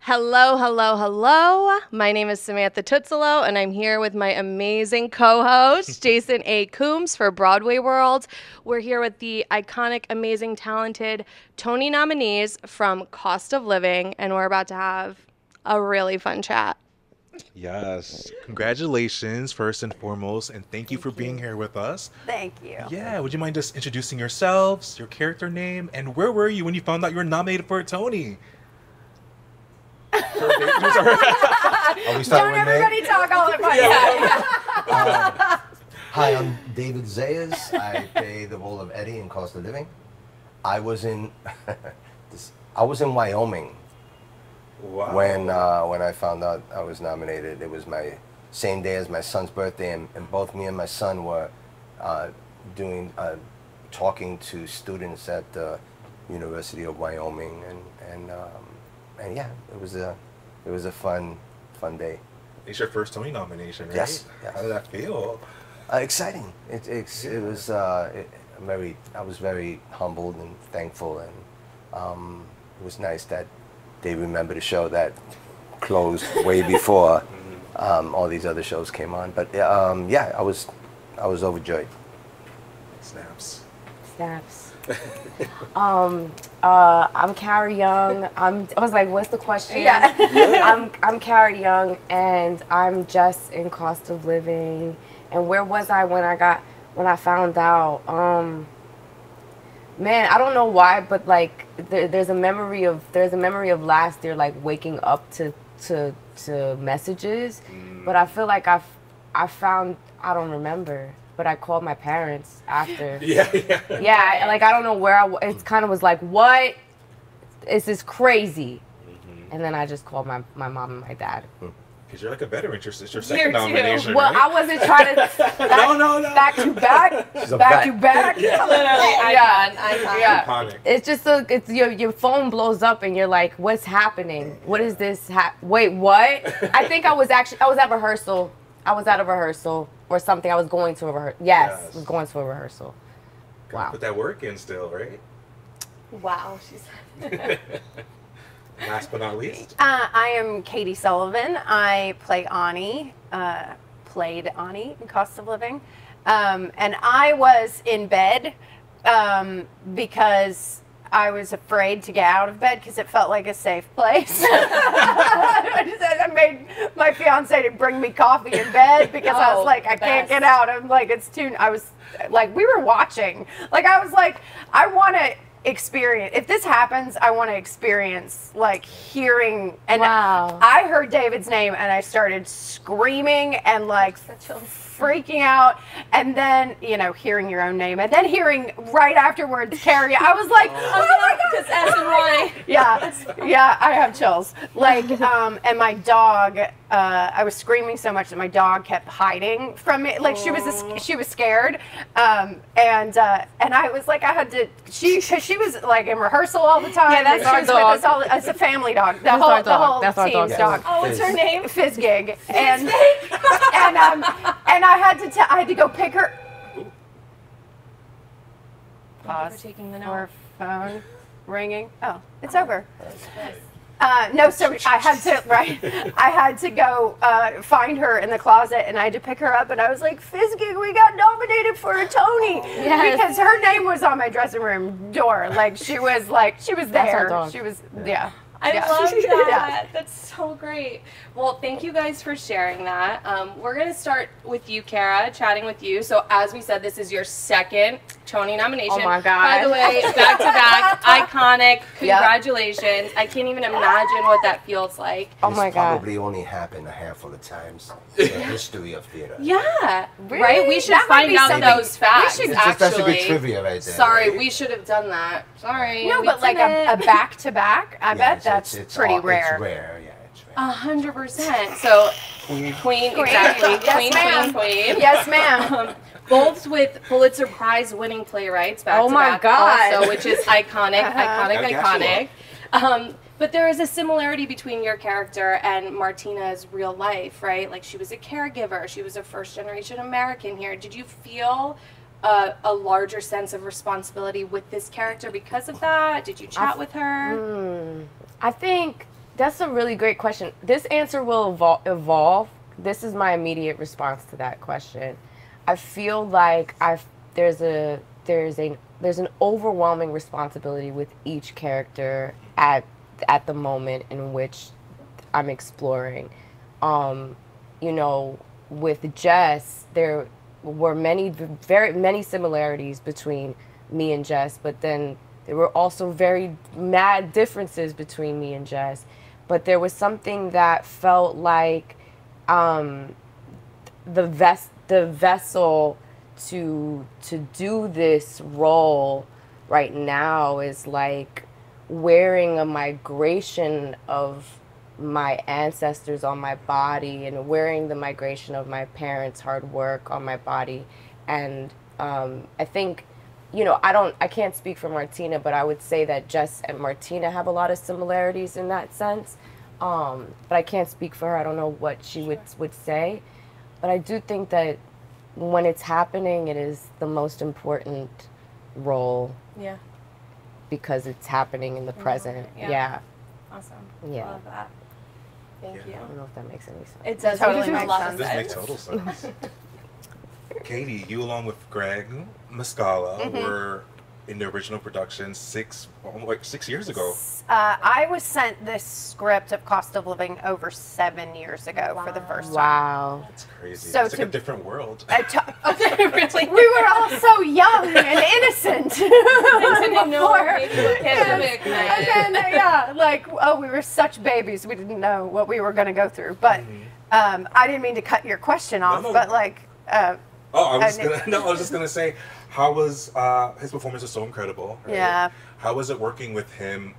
Hello, hello, hello. My name is Samantha Tutzelo, and I'm here with my amazing co-host, Jason A. Coombs for BroadwayWorld. We're here with the iconic, amazing, talented Tony nominees from Cost of Living, and we're about to have a really fun chat. Yes. Congratulations, first and foremost, and thank you for being here with us. Thank you. Yeah, would you mind just introducing yourselves, your character name, and where were you when you found out you were nominated for a Tony? Are we starting Don't with everybody me? talk all at once. Hi, I'm David Zayas. I play the role of Eddie in Cost of Living. I was in Wyoming Wow. when I found out I was nominated. It was my same day as my son's birthday, and both me and my son were talking to students at the University of Wyoming, and yeah, it was a fun day. It's your first Tony nomination, right? Yes. How did that feel? Exciting. It was I was very humbled and thankful, and it was nice that they remembered a show that closed way before all these other shows came on. But yeah, I was overjoyed. Snaps. I'm Carrie Young. I was like, what's the question? Yeah. I'm Carrie Young, and I'm just in Cost of Living. And where was I when I found out? Man, I don't know why, but like there's a memory of last year, like waking up to messages. But I feel like I don't remember. But I called my parents after. Yeah. Yeah, like I don't know where it kind of was like, what? This is crazy. And then I just called my mom and my dad. Because you're like a veteran. It's your second too. nomination, Well, right? I wasn't trying to No. back to back. Yeah. Iconic. It's just it's your phone blows up and you're like, what's happening? What is this? Wait, what? I think I was at rehearsal. I was at a rehearsal or something. I was going to a rehearsal. Yes, I was going to a rehearsal. Gotta put that work in still, right? Wow. Last but not least. I am Katy Sullivan. I play Ani, played Ani in Cost of Living. And I was in bed because I was afraid to get out of bed because it felt like a safe place. I made my fiance to bring me coffee in bed because I was like, I can't get out. I'm like, I was like, we were watching. Like, I was like, I want to experience, if this happens, I want to experience like hearing. And Wow. I heard David's name and I started screaming and like freaking out, and then hearing your own name, and then hearing right afterwards Carrie, I was like, oh my god, Because S and Y. yeah, I have chills. Like, and my dog, I was screaming so much that my dog kept hiding from me. Like she was scared, and I was like, I had to. She was like in rehearsal all the time. Yeah, that's and our she was dog. With us all, it's a family dog. That's The whole our team's dog. dog. Oh, what's her name? Fizzgig. And I had to go pick her. Pause. Taking the Or note. phone ringing. Oh, it's over. No, so I had to go find her in the closet, and I had to pick her up, and I was like, Fizzgig, we got nominated for a Tony. Yes. Because her name was on my dressing room door. Like, she was our there. dog. She was, yeah. I Yeah. love that. Yeah. That's so great. Well, thank you guys for sharing that. We're going to start with you, Kara, chatting with you. So as we said, this is your second Tony nomination. Oh my God. By the way, back to back, iconic. Congratulations. I can't even imagine what that feels like. Oh my This God. probably only happened a handful of times in the history of theater. Yeah. Really? Right? We should That might find be out something- those facts, we should- That's a good actually. trivia right there. Sorry, right? we should have done that. Sorry. No, we but like didn't. a back-to-back, I bet that's pretty It's rare. rare, yeah, it's rare. 100%. So, Queen, exactly. Yes, ma'am. Queen. Yes, ma'am. Both with Pulitzer Prize-winning plays back Oh to my back God. also, which is iconic, I iconic. But there is a similarity between your character and Martina's real life, right? Like, she was a caregiver. She was a first-generation American here. Did you feel a larger sense of responsibility with this character because of that? Did you chat with her? I think That's a really great question. This answer will evolve. This is my immediate response to that question. I feel like there's an overwhelming responsibility with each character at the moment in which I'm exploring. You know, with Jess, there were very many similarities between me and Jess, but then there were also very mad differences between me and Jess. But there was something that felt like the vessel to do this role right now is like wearing a migration of my ancestors on my body and wearing the migration of my parents' hard work on my body. And I think, you know, I can't speak for Martina, but I would say that Jess and Martina have a lot of similarities in that sense. But I can't speak for her. I don't know what she would say. But I do think that when it's happening, it is the most important role. Yeah. Because it's happening in the present. Yeah. Awesome. Yeah. Love that. Thank you. I don't know if that makes any sense. It does Totally make a makes lot sense. of This sense. makes total sense. Katie, you along with Greg Muscala were in the original production 6 years ago. I was sent this script of Cost of Living over 7 years ago for the first time. Wow. That's crazy. So It's like a different world. Really? We were all so young and innocent. Didn't know before. maybe what pandemic meant. And then, yeah, like, oh, we were such babies. We didn't know what we were going to go through. But I didn't mean to cut your question off, No. but like, I was just gonna say, how was his performance was so incredible. Right? Yeah. How was it working with him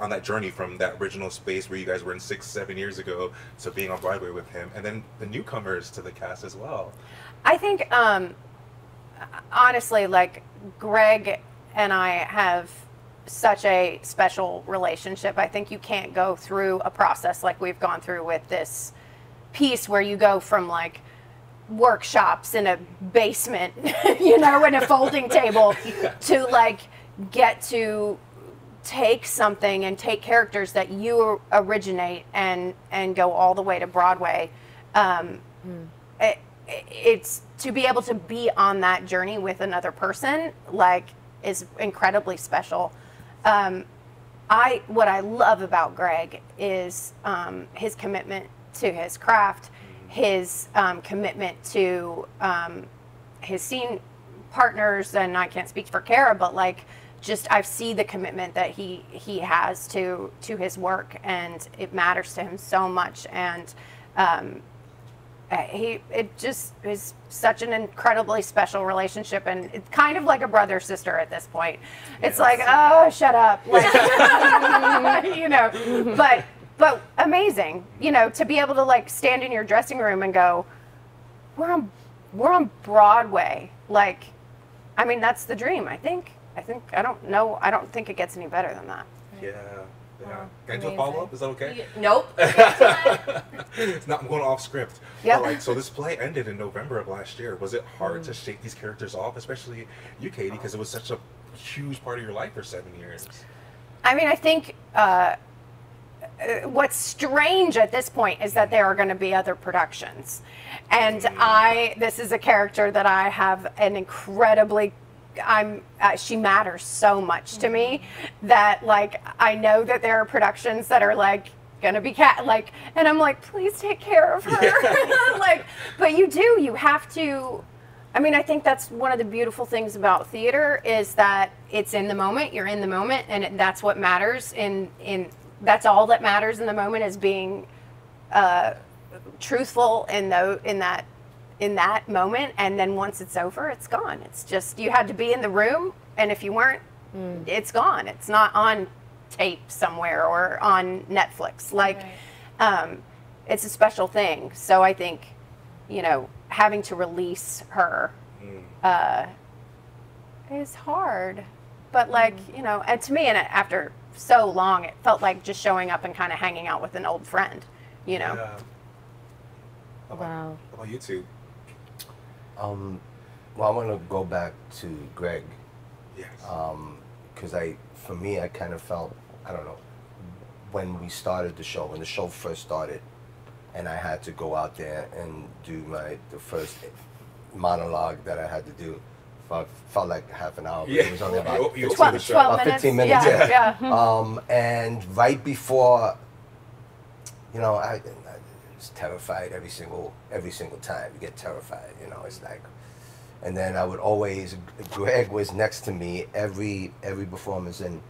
on that journey from that original space where you guys were in 6-7 years ago to being on Broadway with him, and then the newcomers to the cast as well? I think, honestly, like, Greg and I have such a special relationship. I think you can't go through a process like we've gone through with this piece where you go from, like, workshops in a basement, you know, in a folding table to, like, get to take something and take characters that you originate and go all the way to Broadway. It's to be able to be on that journey with another person, like, is incredibly special. What I love about Greg is his commitment to his craft, his commitment to his scene partners, and I can't speak for Kara, but like, just I see the commitment that he has to his work, and it matters to him so much. And it just is such an incredibly special relationship, and it's kind of like a brother sister at this point. It's like, oh, shut up, like, you know, but amazing, you know, to be able to like stand in your dressing room and go, we're on Broadway. Like, I mean, that's the dream. I think I don't know. I don't think it gets any better than that. Yeah. Wow, Can I do a follow-up? Is that okay? Nope. It's not, I'm going off script. Yeah. But like, so this play ended in November of last year. Was it hard to shake these characters off, especially you, Katie, because it was such a huge part of your life for 7 years? I mean, I think what's strange at this point is that there are going to be other productions. And this is a character that I have an incredibly, she matters so much to me that, like, I know that there are productions that are like going to be and I'm like, please take care of her. Like, but you have to. I mean, I think that's one of the beautiful things about theater is that it's in the moment. You're in the moment, and that's what matters. That's all that matters in the moment, is being truthful in that moment. And then once it's over, it's gone. It's just, you had to be in the room, and if you weren't, it's gone. It's not on tape somewhere or on Netflix. Like, it's a special thing. So I think, you know, having to release her is hard. But, like, you know, and to me, and after so long, it felt like just showing up and kind of hanging out with an old friend, you know. Yeah. How about you two? Well, I want to go back to Greg. Yes. Because for me, I kind of felt, I don't know, when we started the show, when the show first started, and I had to go out there and do the first monologue that I had to do. Felt like half an hour, but it was only about 15 minutes. Yeah. And right before, you know, I was terrified every single time. You get terrified, you know. It's like, and then I would always. Greg was next to me every performance and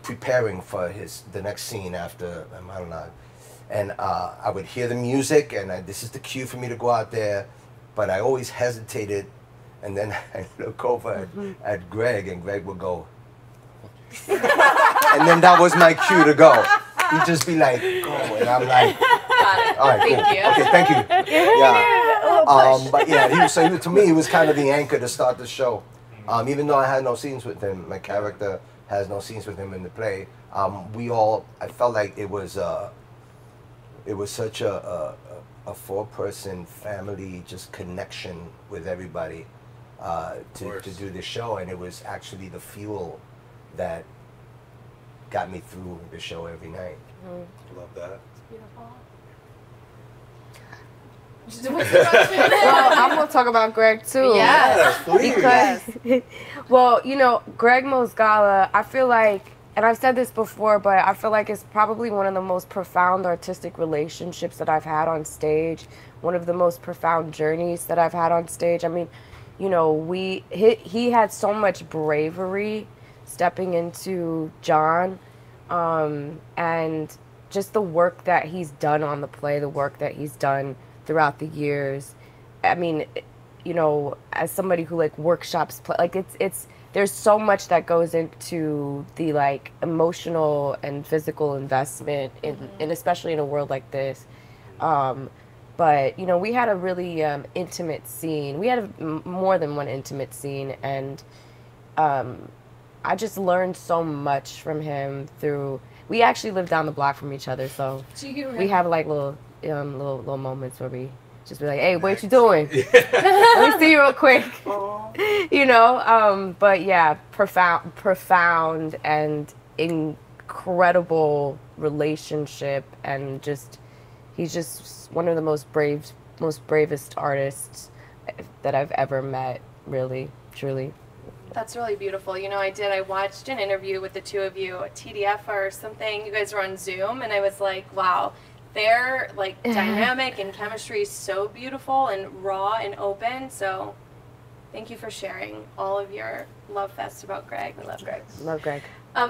preparing for the next scene after a monologue, and I would hear the music and this is the cue for me to go out there, but I always hesitated. And then I look over at Greg, and Greg would go. And then that was my cue to go. He'd just be like, go. And I'm like, all right, cool. Thank you. Okay, thank you. Yeah. But yeah, to me, he was kind of the anchor to start the show. Even though I had no scenes with him, my character has no scenes with him in the play. I felt like it was such a four-person family, just connection with everybody. To do the show, and it was actually the fuel that got me through the show every night. Love that. It's beautiful. Well, I'm gonna talk about Greg too. Yes, please. Because, well, you know, Greg Mosgala, I feel like, and I've said this before, but I feel like it's probably one of the most profound artistic relationships that I've had on stage. One of the most profound journeys that I've had on stage. I mean, you know, he had so much bravery stepping into John, and just the work that he's done on the play, the work that he's done throughout the years. I mean, you know, as somebody who like workshops play, like there's so much that goes into the like emotional and physical investment in especially in a world like this. But, you know, we had a really intimate scene. We had more than one intimate scene, and I just learned so much from him through. We actually live down the block from each other, so we have like little moments where we just be like, "Hey, what you doing? Let me see you real quick." You know, but yeah, profound and incredible relationship, and just. He's just one of the most bravest artists that I've ever met, really, truly. That's really beautiful. You know, I watched an interview with the two of you at TDF or something. You guys were on Zoom, and I was like, wow, their like dynamic and chemistry is so beautiful and raw and open. So thank you for sharing all of your love fest about Greg. I love Greg. Love Greg.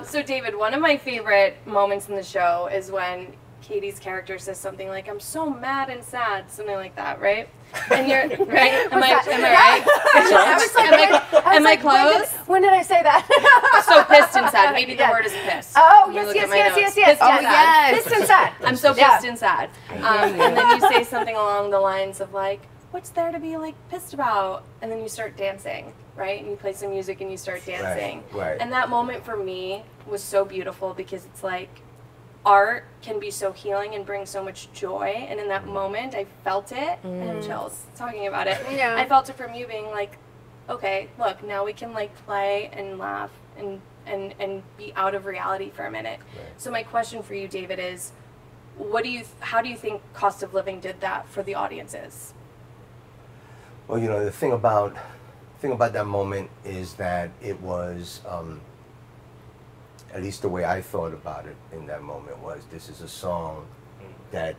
So David, one of my favorite moments in the show is when Katy's character says something like, "I'm so mad and sad," something like that, right? And you're right. Am I right? Am I close? When did I say that? So pissed and sad. Maybe the word is pissed. Oh yes. Pissed and sad. I'm so pissed and sad. And then you say something along the lines of like, "What's there to be like pissed about?" And then you start dancing, right? And you play some music and you start dancing. Right. And that moment for me was so beautiful because it's like, art can be so healing and bring so much joy, and in that moment I felt it, and I have chills talking about it. Yeah. I felt it from you being like, okay, look, now we can like play and laugh and be out of reality for a minute. Right. So my question for you, David, is how do you think Cost of Living did that for the audiences? Well, you know, the thing about that moment is that it was at least the way I thought about it in that moment was, this is a song that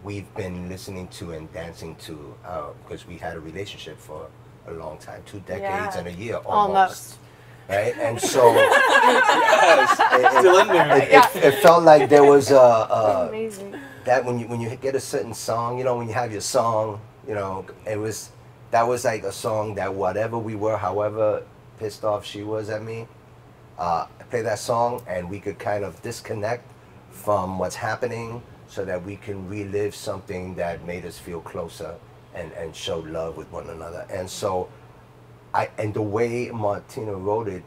we've been listening to and dancing to because we had a relationship for a long time, 2 decades and a year almost. Right? And so it felt like there was Amazing. That when you get a certain song, you know, when you have your song, you know, that was like a song that whatever we were, however pissed off she was at me, play that song and we could kind of disconnect from what's happening so that we can relive something that made us feel closer and show love with one another. And so and the way Martina wrote it,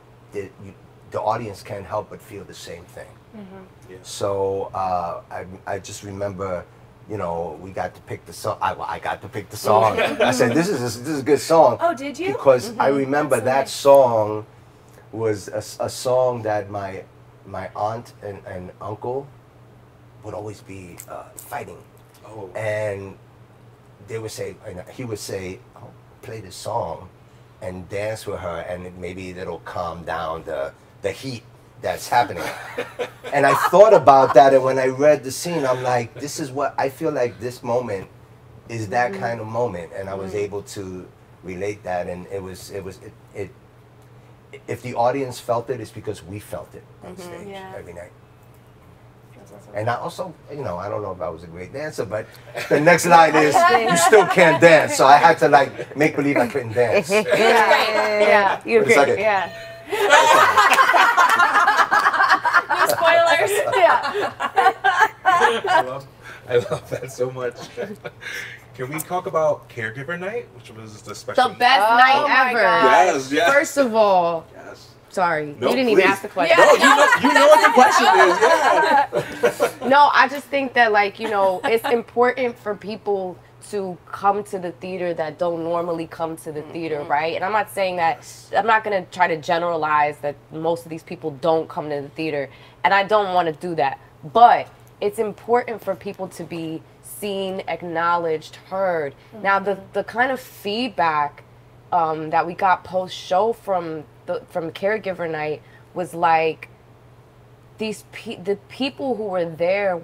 the audience can't help but feel the same thing. Mm-hmm. Yeah. So I just remember, you know, we got to pick the song. I got to pick the song. I said, this is a good song. Oh, did you? Because I remember that song was a song that my my aunt and uncle would always be fighting. Oh. And they would say, and he would say, oh, play this song and dance with her, and maybe it'll calm down the heat that's happening. And I thought about that, and when I read the scene, I'm like, this is what I feel like. This moment is that kind of moment, and I was able to relate that, and it if the audience felt it, it's because we felt it on stage every night. And I also, you know, I don't know if I was a great dancer, but the next line is, you still can't dance. So I had to like make believe I couldn't dance. Yeah. You agree? Second. Yeah. No spoilers. Yeah. I love that so much. Can we talk about Caregiver Night, which was the special? The best night my ever. God. Yes, yes. First of all, Yes. sorry, No, you didn't even please. ask the question. No, you know what the question is. Yeah. No, I just think that, like, you know, it's important for people to come to the theater that don't normally come to the theater, right? And I'm not saying that, I'm not going to try to generalize that most of these people don't come to the theater, and I don't want to do that. But it's important for people to be seen, acknowledged, heard. Now, the kind of feedback that we got post-show from Caregiver Night was like, the people who were there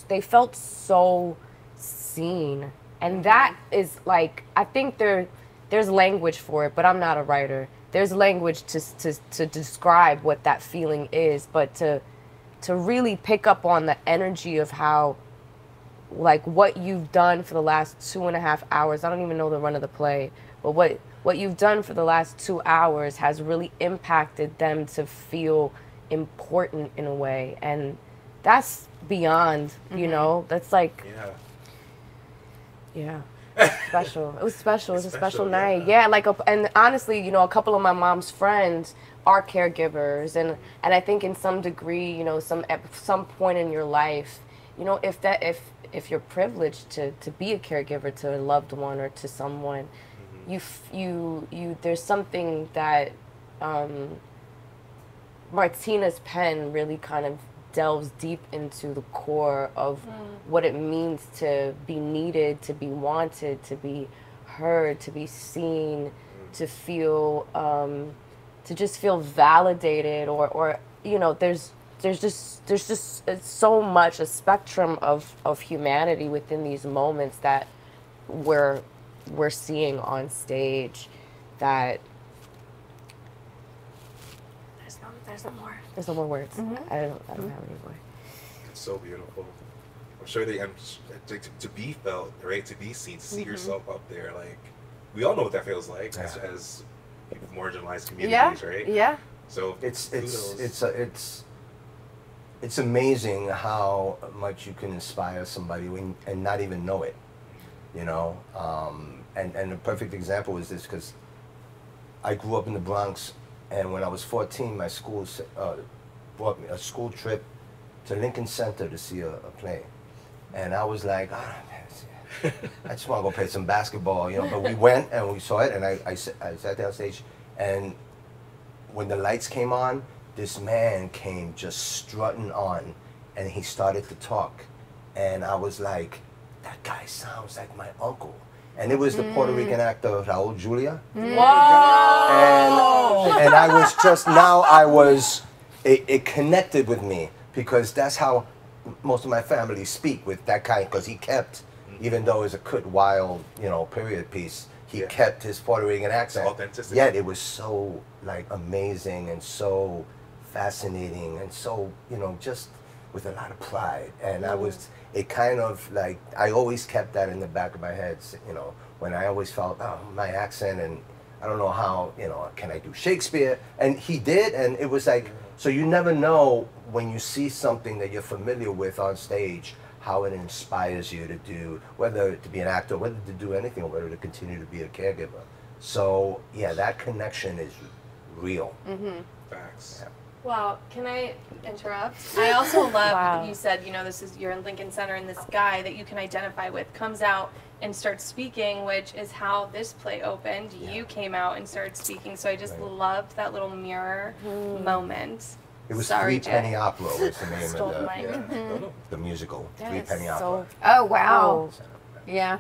they felt so seen, and that is like, I think there's language for it, but I'm not a writer. There's language to describe what that feeling is, but to really pick up on the energy of how, like, what you've done for the last 2.5 hours. I don't even know the run of the play, but what you've done for the last 2 hours has really impacted them to feel important in a way, and that's beyond, you know, that's like, special. It was special. It was a special night. Yeah, like, and honestly, you know, a couple of my mom's friends are caregivers, and I think in some degree, you know, at some point in your life, you know, if you're privileged to be a caregiver to a loved one or to someone, you there's something that Martina's pen really kind of delves deep into the core of what it means to be needed, to be wanted, to be heard, to be seen, to feel, to just feel validated, or you know, there's just it's so much a spectrum of humanity within these moments that we're seeing on stage that. There's no more words. I don't have any more. It's so beautiful. I'm sure to be felt, right? To be seen, to see yourself up there. Like, we all know what that feels like as marginalized communities, right? Yeah. So it's amazing how much you can inspire somebody and not even know it, you know. And a perfect example is this, because I grew up in the Bronx. And when I was 14, my school brought me a school trip to Lincoln Center to see a play. And I was like, man, I just want to go play some basketball, you know. But we went and we saw it, and I sat there on stage. And when the lights came on, this man came just strutting on, and he started to talk. And I was like, that guy sounds like my uncle. And it was the Puerto Rican actor Raul Julia. Whoa! And I was just, it connected with me, because that's how most of my family speak, with that kind, because he kept, even though it was a Kurt Weill, you know, period piece, he kept his Puerto Rican accent. Authenticity. Yet it was so, like, amazing and so fascinating and so, you know, just with a lot of pride. And it kind of like, I always kept that in the back of my head, you know, when I always felt, oh, my accent, and I don't know how, you know, can I do Shakespeare? And he did, and it was like, so you never know when you see something that you're familiar with on stage, how it inspires you to do, whether to be an actor, whether to do anything, or whether to continue to be a caregiver. So, yeah, that connection is real. Facts. Yeah. Well, can I interrupt? I also love you said, you know, you're in Lincoln Center, and this guy that you can identify with comes out and starts speaking, which is how this play opened. You came out and started speaking, so I just loved that little mirror moment. It was Sorry, Three Penny Opera was the name Stole of mine. Yeah. the musical. That Three is Penny so Opera. Oh, wow. cool. Yeah.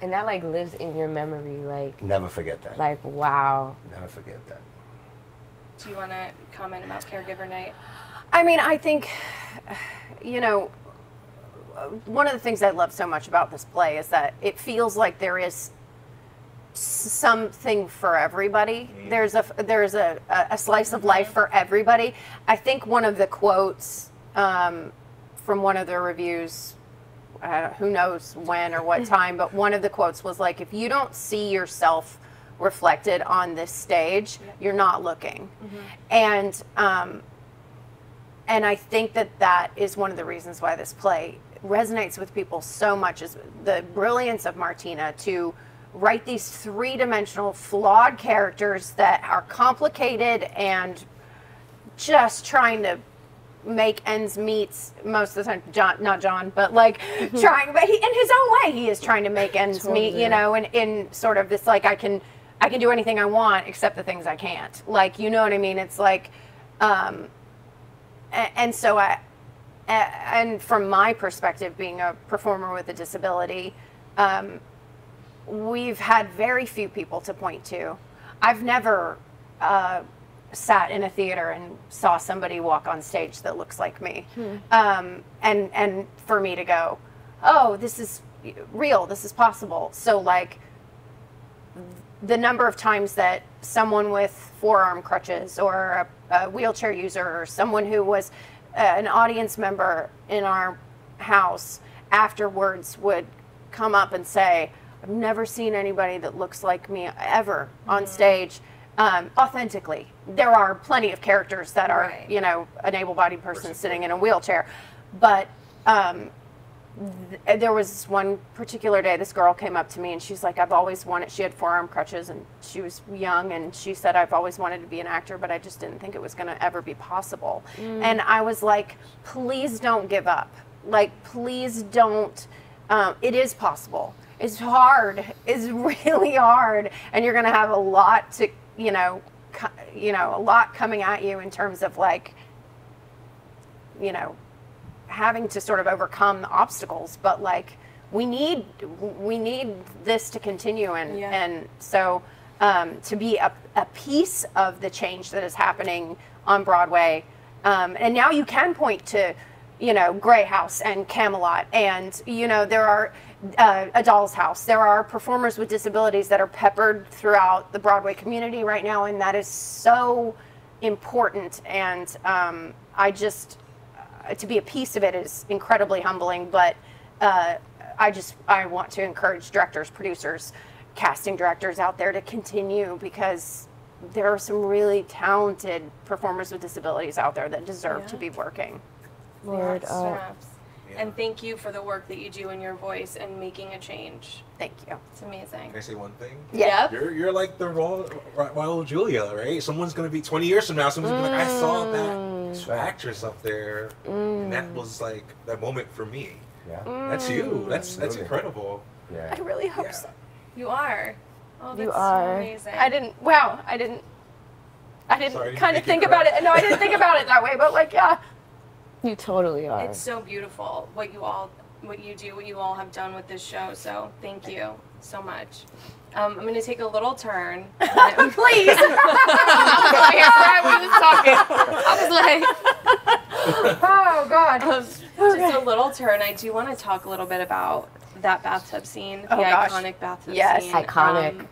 And that like lives in your memory, like Never forget that. wow. Never forget that. Do you want to comment about Caregiver Night? I mean, I think, you know, one of the things I love so much about this play is that it feels like there is something for everybody. There's a slice of life for everybody. I think one of the quotes from one of the reviews, who knows when or what time, but one of the quotes was like, if you don't see yourself reflected on this stage, you're not looking. And I think that is one of the reasons why this play resonates with people so much, is the brilliance of Martina to write these three-dimensional, flawed characters that are complicated and just trying to make ends meet most of the time. Not John, but like trying, but he, in his own way, he is trying to make ends meet, you know, and in sort of this, like, I can do anything I want except the things I can't. Like, you know what I mean? It's like, and so and from my perspective, being a performer with a disability, we've had very few people to point to. I've never sat in a theater and saw somebody walk on stage that looks like me. And for me to go, oh, this is real, this is possible. So like the number of times that someone with forearm crutches or a wheelchair user or someone who was an audience member in our house afterwards would come up and say, I've never seen anybody that looks like me ever on stage. Authentically. There are plenty of characters that are, you know, an able-bodied person sitting in a wheelchair. But there was one particular day, this girl came up to me and she's like, I've always wanted, she had forearm crutches and she was young, and she said, I've always wanted to be an actor, but I just didn't think it was going to ever be possible. And I was like, please don't give up. Like, please don't. It is possible. It's hard. It's really hard. And you're going to have a lot to, you know, a lot coming at you in terms of like, you know, having to sort of overcome the obstacles, but like we need this to continue, and so to be a piece of the change that is happening on Broadway, and now you can point to, you know, Grey House and Camelot, and you know there are A Doll's House. There are performers with disabilities that are peppered throughout the Broadway community right now, and that is so important. And I just to be a piece of it is incredibly humbling, but I want to encourage directors, producers, casting directors out there to continue, because there are some really talented performers with disabilities out there that deserve to be working. Lord, And thank you for the work that you do in your voice and making a change. Thank you. It's amazing. Can I say one thing? Yeah. You're like the Raul Julia, right? Someone's gonna be 20 years from now. Someone's gonna be like, I saw that actress up there, and that was like that moment for me. Yeah. That's you. That's incredible. Yeah. I really hope so. You are. Oh, that's are. so amazing. I didn't Sorry, kind of make think it about it. No, I didn't think about it that way, but like, yeah. you totally are. It's so beautiful what you do, what you all have done with this show. So thank you so much. I'm going to take a little turn. Please. Oh, God. Just a little turn. I do want to talk a little bit about that bathtub scene, the iconic bathtub scene. Iconic.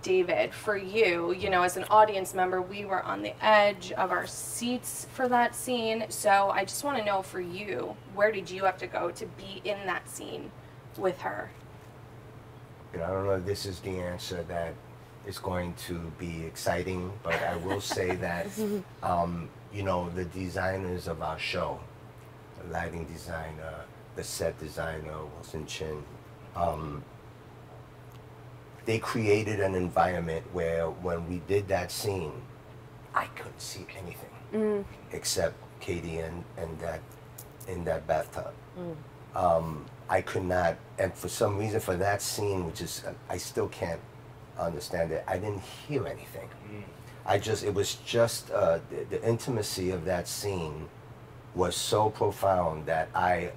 David, for you, you know, as an audience member, we were on the edge of our seats for that scene. So I just want to know, for you, where did you have to go to be in that scene with her? You know, I don't know if this is the answer that is going to be exciting, but I will say that, you know, the designers of our show, the lighting designer, the set designer, Wilson Chin, they created an environment where when we did that scene, I couldn't see anything except Katy and that in that bathtub. I could not, and for some reason for that scene, which is, I still can't understand it, I didn't hear anything. it was just the intimacy of that scene was so profound that I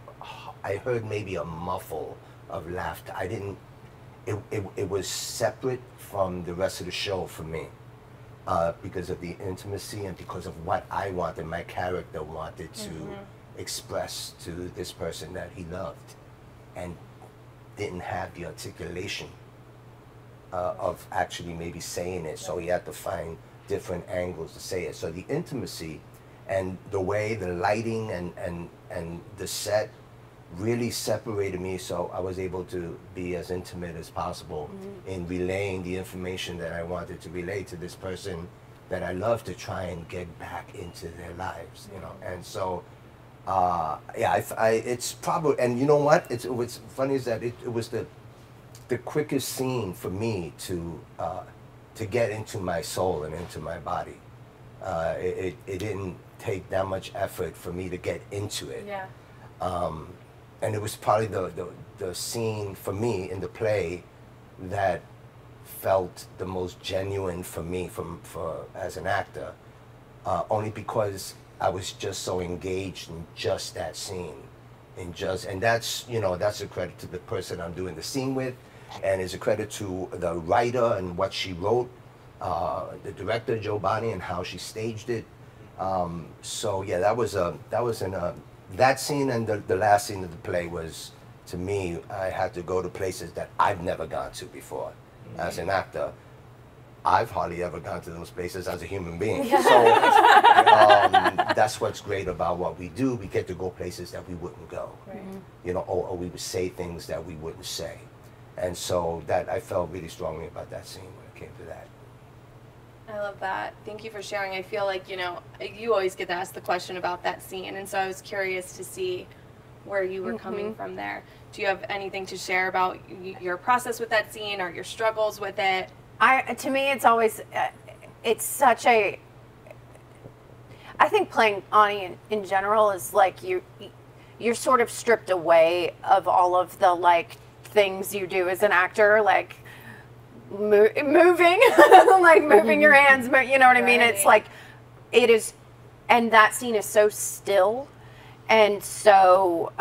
heard maybe a muffle of laughter. I didn't. It was separate from the rest of the show for me because of the intimacy and because of what I wanted, my character wanted to express to this person that he loved, and didn't have the articulation of actually maybe saying it. So he had to find different angles to say it. So the intimacy and the way the lighting and the set really separated me, so I was able to be as intimate as possible in relaying the information that I wanted to relay to this person that I love, to try and get back into their lives, you know. And so yeah, it's probably, and you know what, what's funny is that it was the quickest scene for me to get into my soul and into my body. It didn't take that much effort for me to get into it. Yeah. And it was probably the scene for me in the play that felt the most genuine for me as an actor, only because I was just so engaged in just that scene, and that's, you know, that's a credit to the person I'm doing the scene with, and it's a credit to the writer and what she wrote, the director Jo Bonnie, and how she staged it. So yeah, that scene and the last scene of the play was, to me, I had to go to places that I've never gone to before. As an actor, I've hardly ever gone to those places as a human being. So that's what's great about what we do. We get to go places that we wouldn't go, you know, or we would say things that we wouldn't say. And so that, I felt really strongly about that scene when it came to that. I love that. Thank you for sharing. I feel like, you know, you always get asked the question about that scene, and so I was curious to see where you were coming from there. Do you have anything to share about your process with that scene or your struggles with it? To me, it's always, it's such a, I think playing Ani in general is like you're sort of stripped away of all of the like things you do as an actor, like moving, like moving your hands, you know what I mean? It's like, it is, and that scene is so still, and so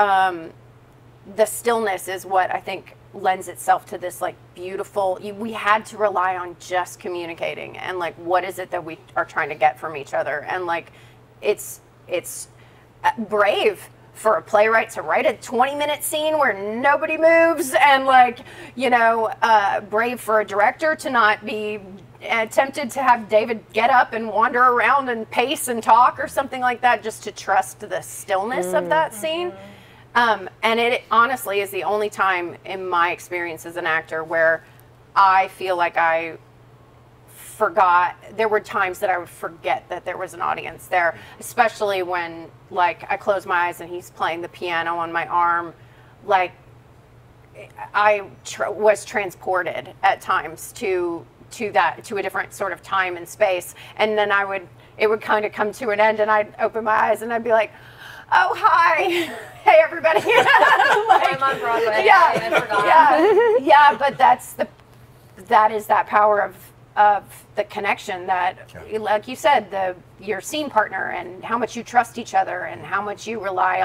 the stillness is what I think lends itself to this like beautiful, we had to rely on just communicating and like what is it that we are trying to get from each other, and like it's brave for a playwright to write a 20-minute scene where nobody moves, and like, you know, brave for a director to not be tempted to have David get up and wander around and pace and talk or something like that, just to trust the stillness of that scene. And it honestly is the only time in my experience as an actor where I feel like I forgot. There were times that I would forget that there was an audience there, especially when like I close my eyes and he's playing the piano on my arm. Like I was transported at times to a different sort of time and space, and then it would kind of come to an end, and I'd open my eyes and I'd be like, oh, hi. Hey, everybody. Like, I'm on Broadway. Yeah, I forgot. Yeah, but that is that power of the connection that, like you said, your scene partner, and how much you trust each other, and how much you rely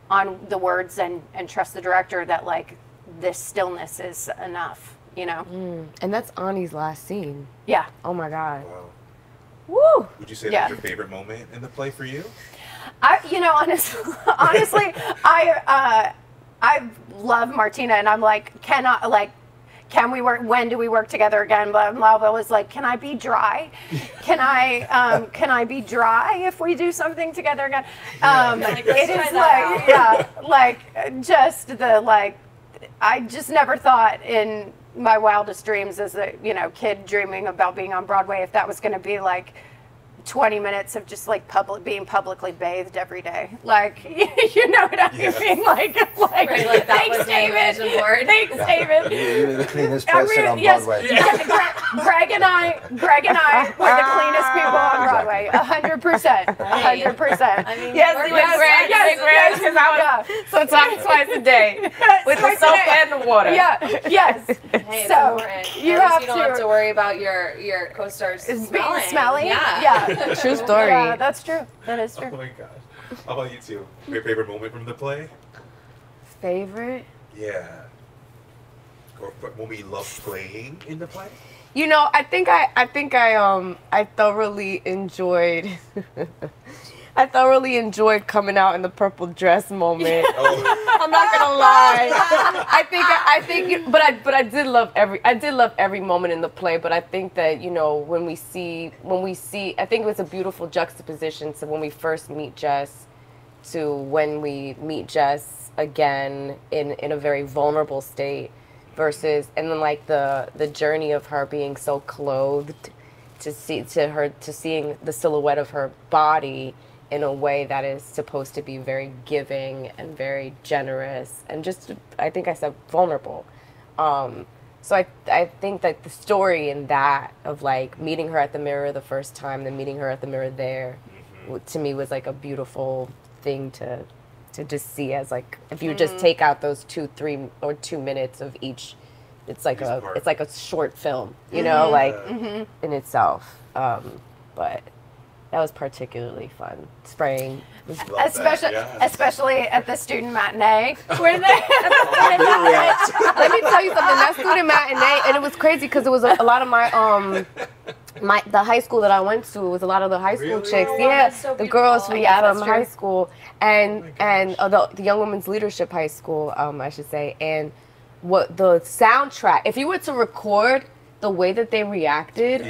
on the words and trust the director that like this stillness is enough, you know? And that's Ani's last scene. Yeah. Oh my God. Wow. Woo! Would you say that's your favorite moment in the play for you? Honestly, I love Martina, and I'm like, can we work? When do we work together again? Blah blah blah. Was like, can I be dry? Can I be dry if we do something together again? It is like, yeah, like just the like. I just never thought in my wildest dreams as a kid dreaming about being on Broadway if that was going to be like 20 minutes of just like being publicly bathed every day. Like, you know what I mean? Like Right, like that thanks, was David. my vision board. Thanks, David. You're the cleanest person on yes, Broadway. Greg and I were the cleanest people on Broadway. 100%. 100%. I mean, Yes, we're yes, because I was sometimes twice a day with the soap and the water. Yeah, yes. Hey, it's So, important. you At least have you don't have to- to worry about your co-stars Is smelling. being smelly? Yeah. True story. Yeah, that's true. That is Oh true. my gosh. How about you two? Your favorite moment from the play? Favorite? Yeah. Or moment you love playing in the play? You know, I think I thoroughly enjoyed I thoroughly enjoyed coming out in the purple dress moment. Oh. I'm not gonna lie. I think, but I did love every moment in the play. But I think that, you know, when we see, I think it was a beautiful juxtaposition to when we first meet Jess, to when we meet Jess again in a very vulnerable state, versus, and then like the journey of her being so clothed, to seeing the silhouette of her body in a way that is supposed to be very giving and very generous and just, I think I said vulnerable. So I think that the story in that of like meeting her at the mirror the first time, then meeting her at the mirror there, to me was like a beautiful thing to just see as like, if you just take out those 2 minutes of each, it's like a short film, you know, like in itself. But that was particularly fun. Spraying. Especially at the student matinee. Where they Let me tell you something. That student matinee, and it was crazy because it was a lot of the high school that I went to was a lot of the high school Really? chicks. Oh, Yeah, that's so the girls from, Yeah, that's from true. high school and the Young Women's Leadership High School, I should say. And what the soundtrack, if you were to record the way that they reacted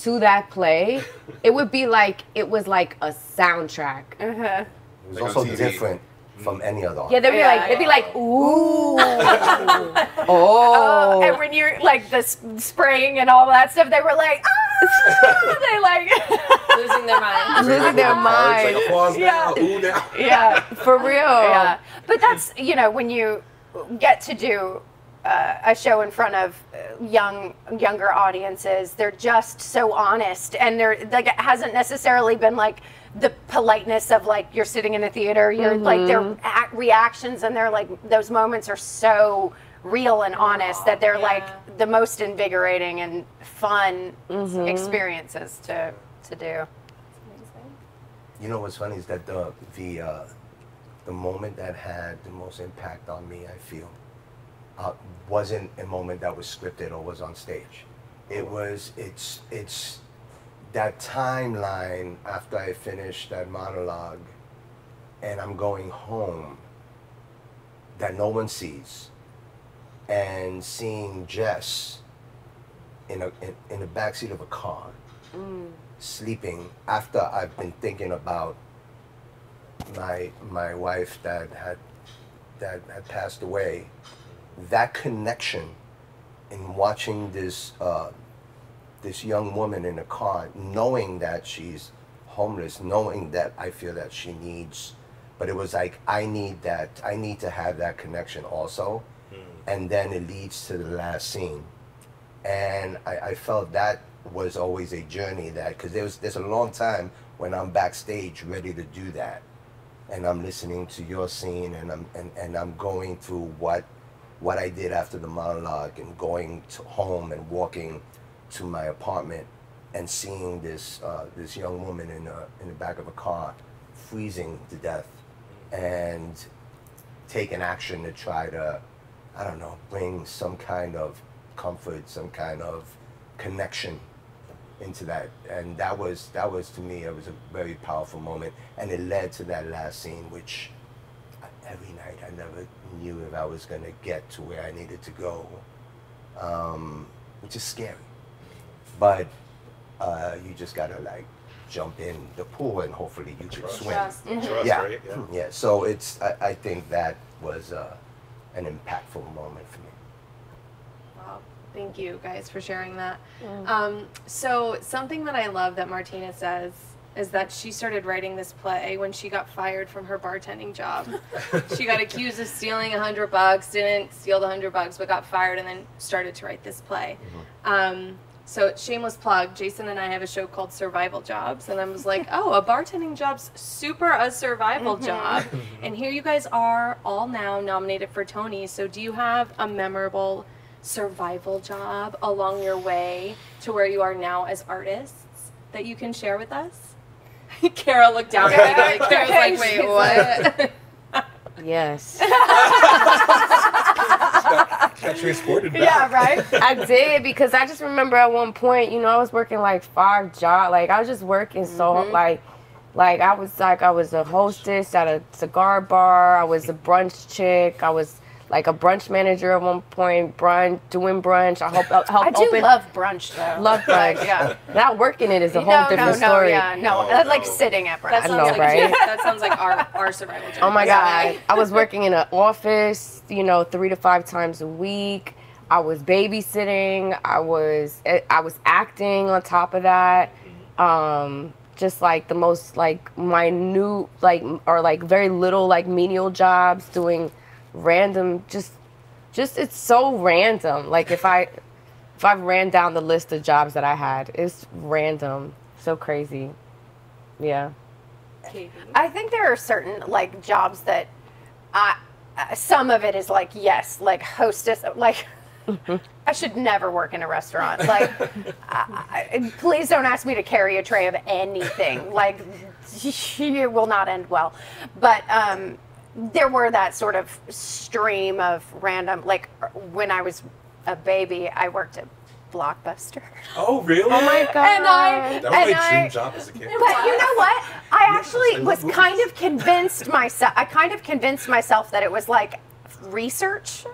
to that play, it would be like, it was like a soundtrack. It was Like also on TV. different from any other Yeah, artist. they'd be like, ooh, oh. and when you're like the spraying and all that stuff, they were like, ah! They like, Losing their mind. Losing their mind. It's like applause now. Ooh now. yeah, For real. yeah. But that's, you know, when you get to do a show in front of younger audiences, they're just so honest, and they're like, it hasn't necessarily been like the politeness of like you're sitting in a theater, you're like their reactions and they're like, those moments are so real and honest that they're like the most invigorating and fun experiences to do. You know what's funny is that the moment that had the most impact on me, I feel, wasn't a moment that was scripted or was on stage. It's that timeline after I finished that monologue and I'm going home that no one sees, and seeing Jess in the backseat of a car, sleeping after I've been thinking about my wife that had passed away. That connection in watching this young woman in a car, knowing that she's homeless, knowing that I feel that she needs, but it was like, I need to have that connection also. And then it leads to the last scene. And I felt that was always a journey, that, because there's a long time when I'm backstage ready to do that. And I'm listening to your scene, and I'm going through what I did after the monologue, and going to home and walking to my apartment and seeing this young woman in the back of a car freezing to death, and taking action to try to, I don't know, bring some kind of comfort, some kind of connection into that. And that was to me, it was a very powerful moment, and it led to that last scene, which every night I never knew if I was going to get to where I needed to go, which is scary. But you just got to like jump in the pool and hopefully you can swim. Trust, Yeah. right? Yeah. So I think that was an impactful moment for me. Wow. Thank you guys for sharing that. So something that I love that Martina says is that she started writing this play when she got fired from her bartending job. She got accused of stealing $100, didn't steal the $100, but got fired and then started to write this play. So shameless plug, Jason and I have a show called Survival Jobs, and I was like, oh, a bartending job's super a survival job. And here you guys are all now nominated for Tony. So do you have a memorable survival job along your way to where you are now as artists that you can share with us? Kara looked down at me like, Kara's like, wait, what? Yes. Got transported back. Yeah, right? I did, because I just remember at one point, you know, I was working like 5 jobs. Like, I was just working so, like I was a hostess at a cigar bar. I was a brunch chick. I was like a brunch manager at one point, doing brunch. I do love brunch, though. Love brunch. Yeah. Not working it is a whole different story. I like sitting at brunch. That sounds like right? That sounds like our survival job. Oh my God. I was working in an office, you know, 3 to 5 times a week. I was babysitting. I was acting on top of that. Just like the most like minute, like, or like very little like menial jobs, doing random, just it's so random. Like if I ran down the list of jobs that I had, it's random, so crazy. Yeah. Katie. I think there are certain like jobs that some of it is like, yes, like hostess, like I should never work in a restaurant. Like, please don't ask me to carry a tray of anything. Like, it will not end well. But there were that sort of stream of random, like when I was a baby, I worked at Blockbuster. Oh, really? Oh my God. That was my dream job as a kid. But you know what? I actually was kind of convinced myself. I kind of convinced myself that it was like research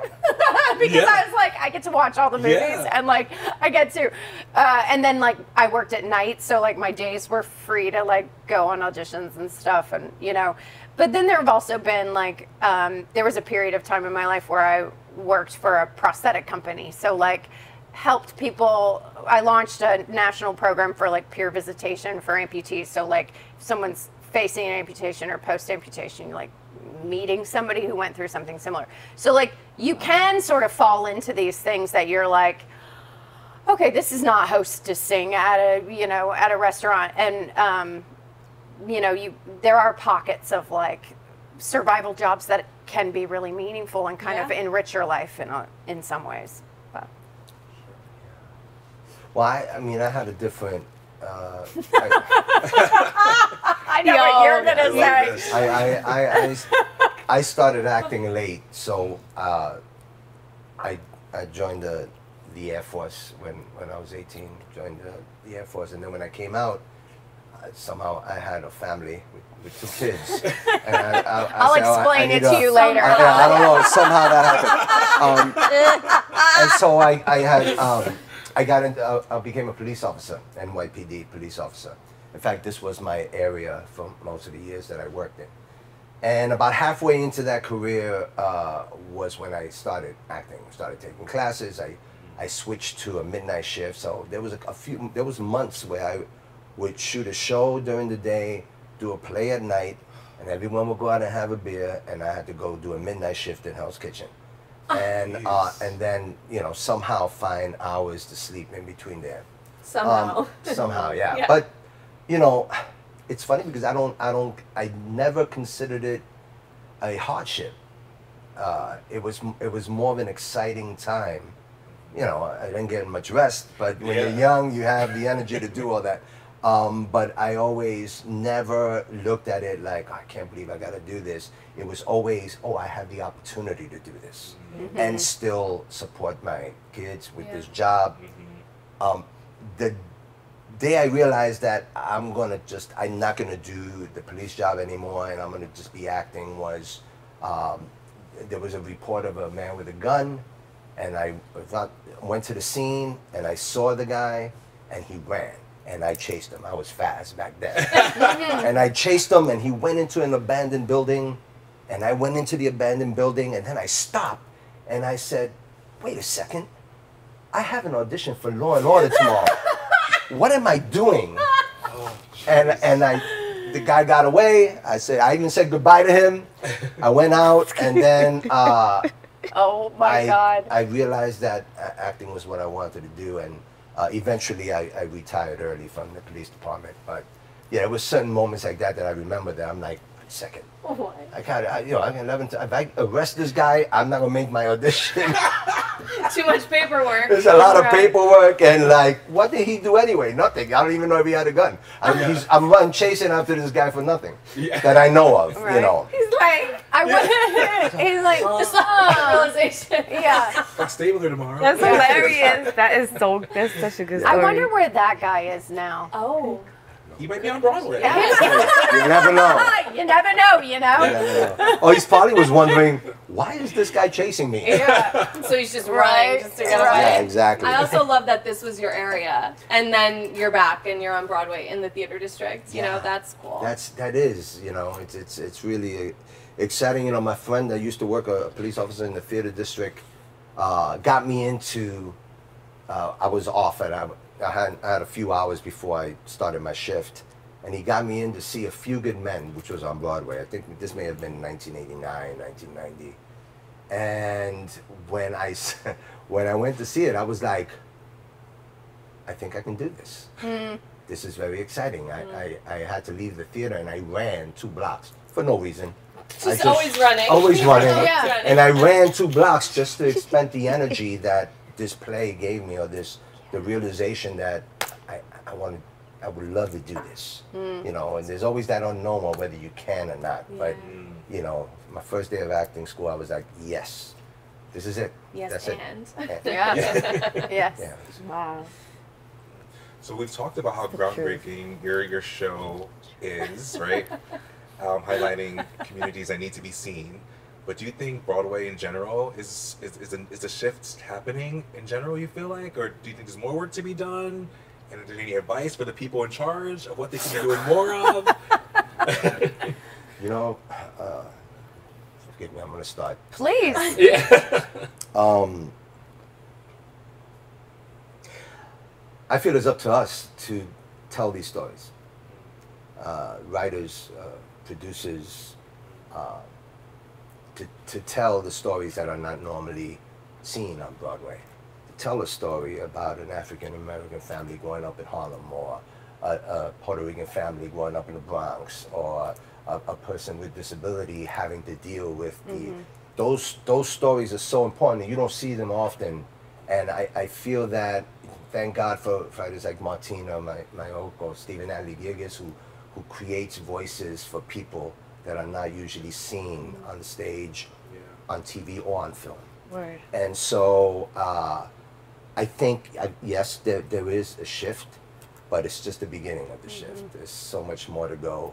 because I was like, I get to watch all the movies and like I get to, and then like I worked at night, so like my days were free to like go on auditions and stuff, and you know. But then there have also been like there was a period of time in my life where I worked for a prosthetic company, so like helped people. I launched a national program for like peer visitation for amputees. So like if someone's facing an amputation or post amputation, like meeting somebody who went through something similar. So like you can sort of fall into these things that you're like, okay, this is not hostessing at a restaurant, and there are pockets of like survival jobs that can be really meaningful and kind of enrich your life in some ways. But. Well, I mean, I had a different. I know what you're gonna say. I started acting late, so I joined the Air Force when I was 18. Joined the Air Force, and then when I came out, somehow I had a family with 2 kids. And I'll explain it to you later. I don't know. Somehow that happened. And so I became a police officer, NYPD police officer. In fact, this was my area for most of the years that I worked in. And about halfway into that career was when I started acting, started taking classes. I switched to a midnight shift. So there was months where I would shoot a show during the day, do a play at night, and everyone would go out and have a beer, and I had to go do a midnight shift in Hell's Kitchen. And then somehow find hours to sleep in between there. Somehow. Somehow, yeah. But it's funny because I never considered it a hardship. It was more of an exciting time. I didn't get much rest, but when you're young, you have the energy to do all that. But I always never looked at it like, I can't believe I got to do this. It was always, I have the opportunity to do this and still support my kids with this job. The day I realized that I'm not gonna do the police job anymore, and I'm gonna just be acting was, there was a report of a man with a gun, and I went to the scene, and I saw the guy, and he ran. And I chased him. I was fast back then. And I chased him, and he went into an abandoned building, and I went into the abandoned building, and then I stopped, and I said, wait a second, I have an audition for Law and Order tomorrow. What am I doing? the guy got away. I even said goodbye to him. I went out, and then Oh my God. I realized that acting was what I wanted to do, and eventually I retired early from the police department. But yeah, it was certain moments like that I remember that I'm like, wait a second. What? I can if I arrest this guy, I'm not gonna make my audition. Too much paperwork. There's a lot of paperwork, and like, what did he do anyway? Nothing. I don't even know if he had a gun. I'm chasing after this guy for nothing that I know of. Right. You know. He's like, he's like, Just realization. yeah. I'll stay with her tomorrow. That's hilarious. That's such a good story. I wonder where that guy is now. Oh. He might be on Broadway. You never know. You never know, you know? You never know. Oh, he probably was wondering, why is this guy chasing me? Yeah. So he's just Right. running just to get away. Yeah, exactly. I also love that this was your area, and then you're back and you're on Broadway in the theater district. You know, that's cool. That is, you know, it's really exciting. You know, my friend that used to work a police officer in the theater district got me into. I was off, and I had a few hours before I started my shift, and he got me in to see A Few Good Men, which was on Broadway. I think this may have been 1989, 1990. And when I went to see it, I was like, I think I can do this. This is very exciting. I had to leave the theater, and I ran 2 blocks for no reason. Just always running. Always running. Yeah. And I ran 2 blocks just to expend the energy that this play gave me, or the realization that I would love to do this. You know, and there's always that unknown on whether you can or not. But you know, my first day of acting school, I was like, yes, this is it. Yes, that's and. it. Yeah. Yes. Yeah. Wow. So we've talked about how groundbreaking your show is, right? Highlighting communities that need to be seen. But do you think Broadway in general is a shift happening in general, you feel like? Or do you think there's more work to be done? And is there any advice for the people in charge of what they can be doing more of? You know, forgive me, I'm going to start. Please. Yeah. I feel it's up to us to tell these stories. Writers, producers, to tell the stories that are not normally seen on Broadway. To tell a story about an African-American family growing up in Harlem, or a Puerto Rican family growing up in the Bronx, or a person with disability having to deal with those stories are so important, and you don't see them often. And I feel that, thank God for writers like Martina, my uncle, Stephen Adley-Gilgis, who creates voices for people that are not usually seen on the stage, on TV, or on film. Word. And so I think, yes, there is a shift, but it's just the beginning of the shift. There's so much more to go.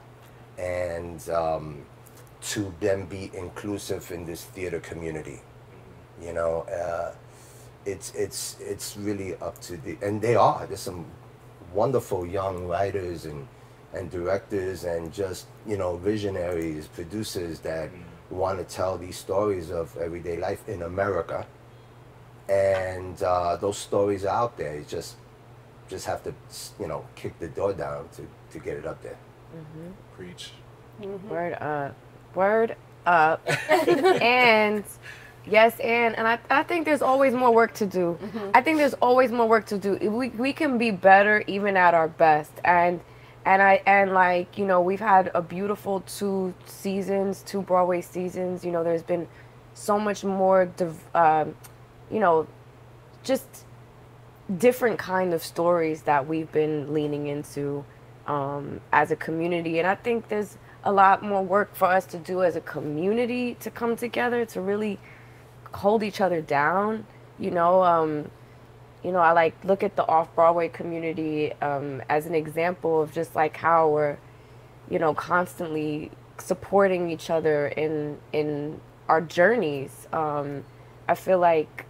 And to then be inclusive in this theater community, you know, it's really up to and there's some wonderful young writers and directors and just, you know, visionaries, producers that want to tell these stories of everyday life in America. And those stories are out there. You just have to, you know, kick the door down to get it up there. Preach. Word up. Word up. And yes, and I think there's always more work to do. I think there's always more work to do. We can be better even at our best. And like, you know, we've had a beautiful 2 Broadway seasons. You know, there's been so much more, you know, just different kind of stories that we've been leaning into as a community. And I think there's a lot more work for us to do as a community to come together to really hold each other down. You know, I like look at the off-Broadway community as an example of just like how we're, you know, constantly supporting each other in our journeys. I feel like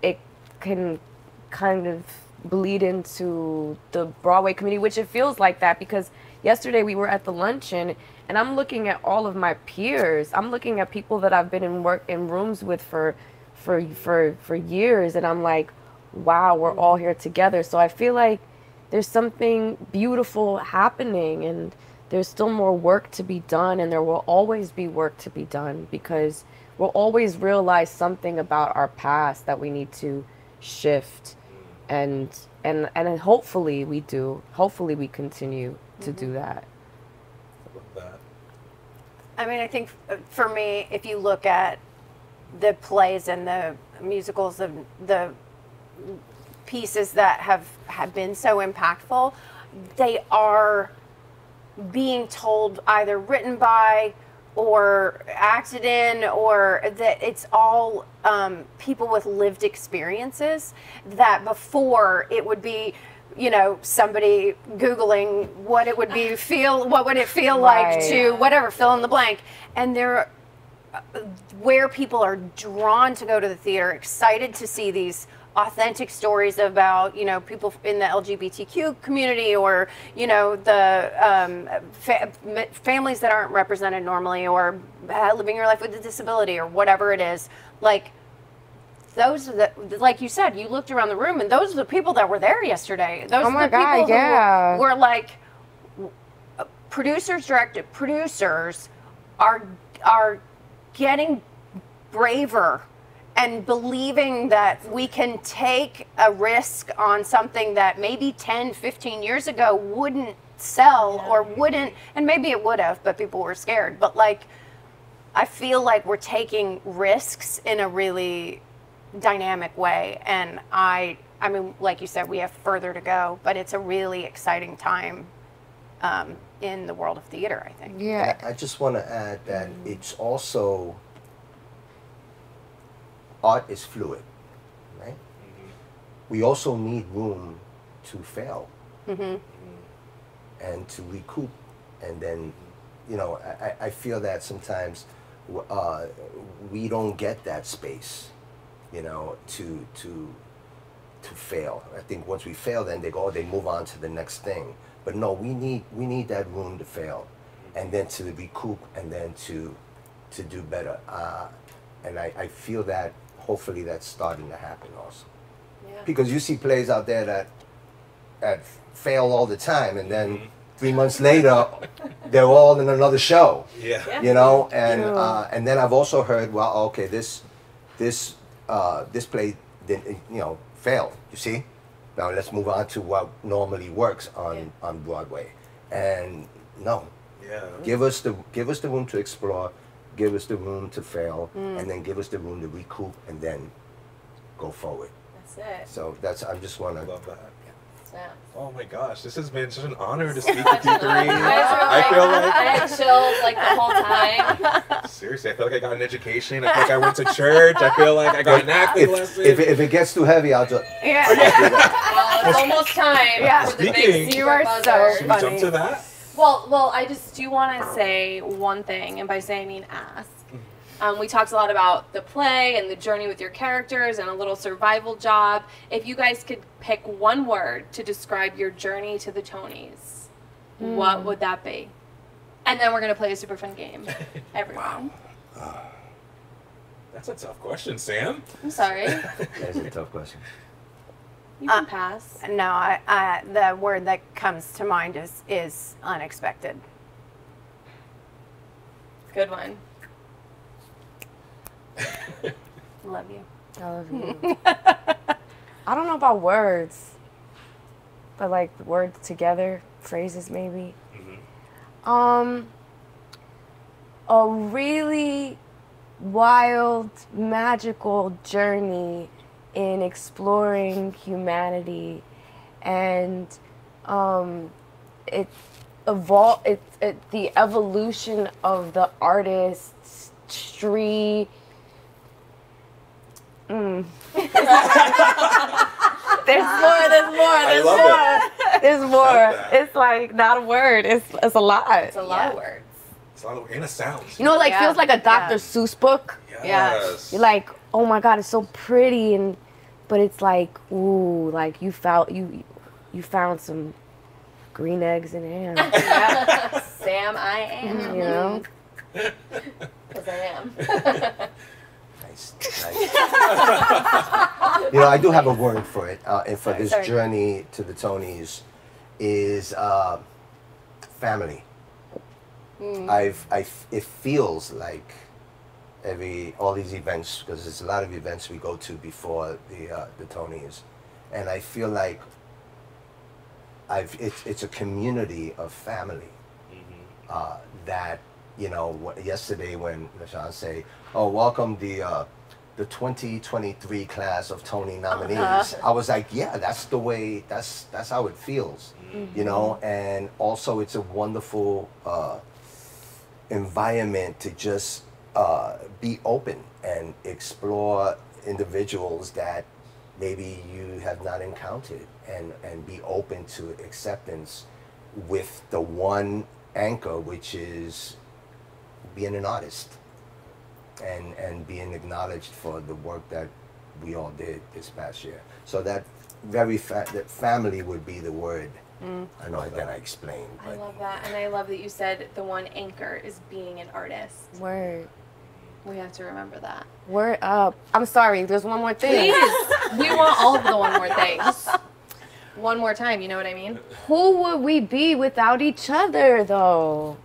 it can kind of bleed into the Broadway community, which it feels like that because yesterday we were at the luncheon and I'm looking at all of my peers. I'm looking at people that I've been in rooms with for years, and I'm like, wow, we're all here together. So I feel like there's something beautiful happening, and there's still more work to be done, and there will always be work to be done, because we'll always realize something about our past that we need to shift, and hopefully we do. Hopefully we continue to do that. I mean, I think for me, if you look at the plays and the musicals, the pieces that have been so impactful, they are being told, either written by or acted in, or that it's all people with lived experiences, that before it would be, you know, somebody Googling what it would be what would it feel like to whatever, fill in the blank. And there, where people are drawn to go to the theater, excited to see these authentic stories about, you know, people in the LGBTQ community, or, you know, the families that aren't represented normally, or living your life with a disability, or whatever it is. Like, those are the, like you said, you looked around the room, and those are the people that were there yesterday. Those are the people who were like, producers are getting braver and believing that we can take a risk on something that maybe 10, 15 years ago wouldn't sell, or wouldn't, and maybe it would have, but people were scared. But like, I feel like we're taking risks in a really dynamic way, and I mean, like you said, we have further to go, but it's a really exciting time in the world of theater, I think. Yeah. I just want to add that it's also, art is fluid, right? We also need room to fail and to recoup, and then, you know, I feel that sometimes we don't get that space, you know, to fail. I think once we fail, then they move on to the next thing. But no, we need that room to fail, and then to recoup, and then to do better. And I feel that hopefully that's starting to happen also. Yeah. Because you see plays out there that fail all the time, and then 3 months later they're all in another show. Yeah. You know, and then I've also heard, well, okay, this play didn't, you know, failed. You see. Now let's move on to what normally works on Broadway. And no, give us the room to explore, give us the room to fail, and then give us the room to recoup, and then go forward. That's it. So I just want to love that. Yeah. Oh my gosh, this has been such an honor to speak with you three. I feel like I had chills like the whole time. Seriously, I feel like I got an education. I feel like I went to church. I feel like I got an acting lesson. If it gets too heavy, I'll just. Yeah. Well, it's almost time. Yeah. For the big you are buzzer. so Should we funny. jump to that? Well, I just do want to say one thing, and by saying I mean ask. We talked a lot about the play and the journey with your characters and a little survival job. If you guys could pick one word to describe your journey to the Tonys, what would that be? And then we're going to play a super fun game. Everyone. That's a tough question, Sam. I'm sorry. That's a tough question. You can pass. No, the word that comes to mind is unexpected. Good one. Love you. I love you. I don't know about words, but like words together, phrases maybe. A really wild, magical journey in exploring humanity, and the evolution of the artist's tree. There's more. It's like not a word. It's a lot. It's a lot of words. It's a lot of, and a sound. You know, like feels like a Dr. Seuss book. Yes. You're like, oh my God, it's so pretty, but it's like, ooh, like you found some green eggs and ham. Sam, I am. You know? Because I am. Nice. You know, I do have a word for it, and for this journey to the Tonys. is family. It feels like all these events, because there's a lot of events we go to before the Tonys, and I feel like it's a community of family. That, you know, yesterday when LaShawn say, "Oh, welcome the 2023 class of Tony nominees," I was like, yeah, that's the way. That's how it feels, you know. And also, it's a wonderful environment to just be open and explore individuals that maybe you have not encountered, and be open to acceptance with the one anchor, which is being an artist and being acknowledged for the work that we all did this past year. So that that family would be the word. I know that I explained. I love that, and I love that you said the one anchor is being an artist. Word. We have to remember that. Word up. I'm sorry, there's one more thing. Please, we want all of the one more things. One more time, you know what I mean? Who would we be without each other, though?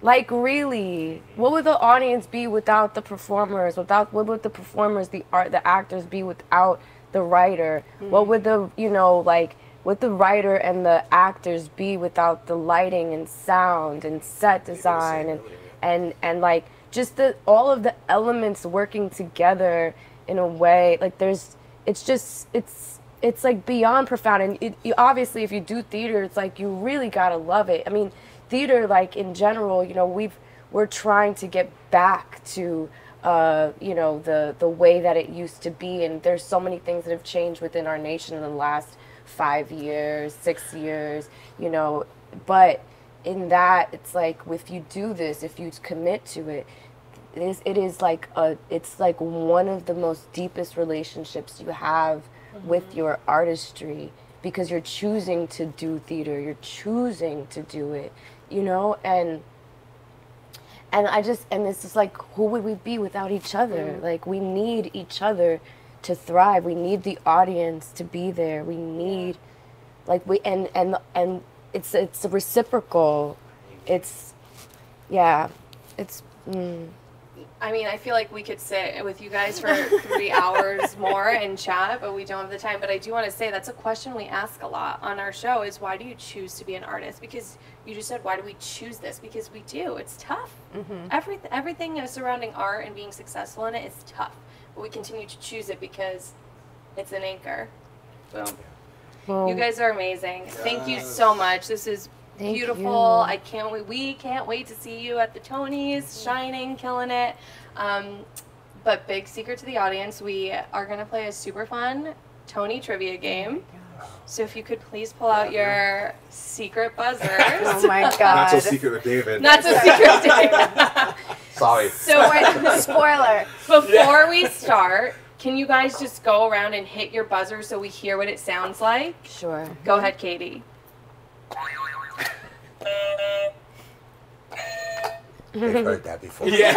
Like, really, what would the audience be without the performers? What would the performers, the actors be without the writer? What would the, you know, like, would the writer and the actors be without the lighting and sound and set design and like just all of the elements working together in a way, like it's like beyond profound. And you obviously, if you do theater, it's like you really gotta love it. I mean, theater, like in general, you know, we're trying to get back to you know, the way that it used to be, and there's so many things that have changed within our nation in the last 5 years, 6 years, you know. But in that, it's like, if you do this, if you commit to it, it's like one of the most deepest relationships you have with your artistry, because you're choosing to do theater, you're choosing to do it, you know. And this is like, who would we be without each other? Like, we need each other to thrive. We need the audience to be there. We need, like, and it's a reciprocal. It's, yeah, it's. I mean, I feel like we could sit with you guys for 3 hours more and chat, but we don't have the time. But I do want to say that's a question we ask a lot on our show, is why do you choose to be an artist? Because you just said, why do we choose this? Because we do. It's tough. Everything surrounding art and being successful in it is tough. But we continue to choose it because it's an anchor. Boom. Well, you guys are amazing. Yes. Thank you so much. This is beautiful. You. I can't wait. We can't wait to see you at the Tonys, shining, killing it. But big secret to the audience, we are going to play a super fun Tony trivia game. So if you could please pull out your secret buzzers. Oh my God. Not so secret with David. Not so secret with David. Sorry. So spoiler. Before we start, can you guys just go around and hit your buzzer so we hear what it sounds like? Sure. Go ahead, Katie. They've heard that before. Yeah.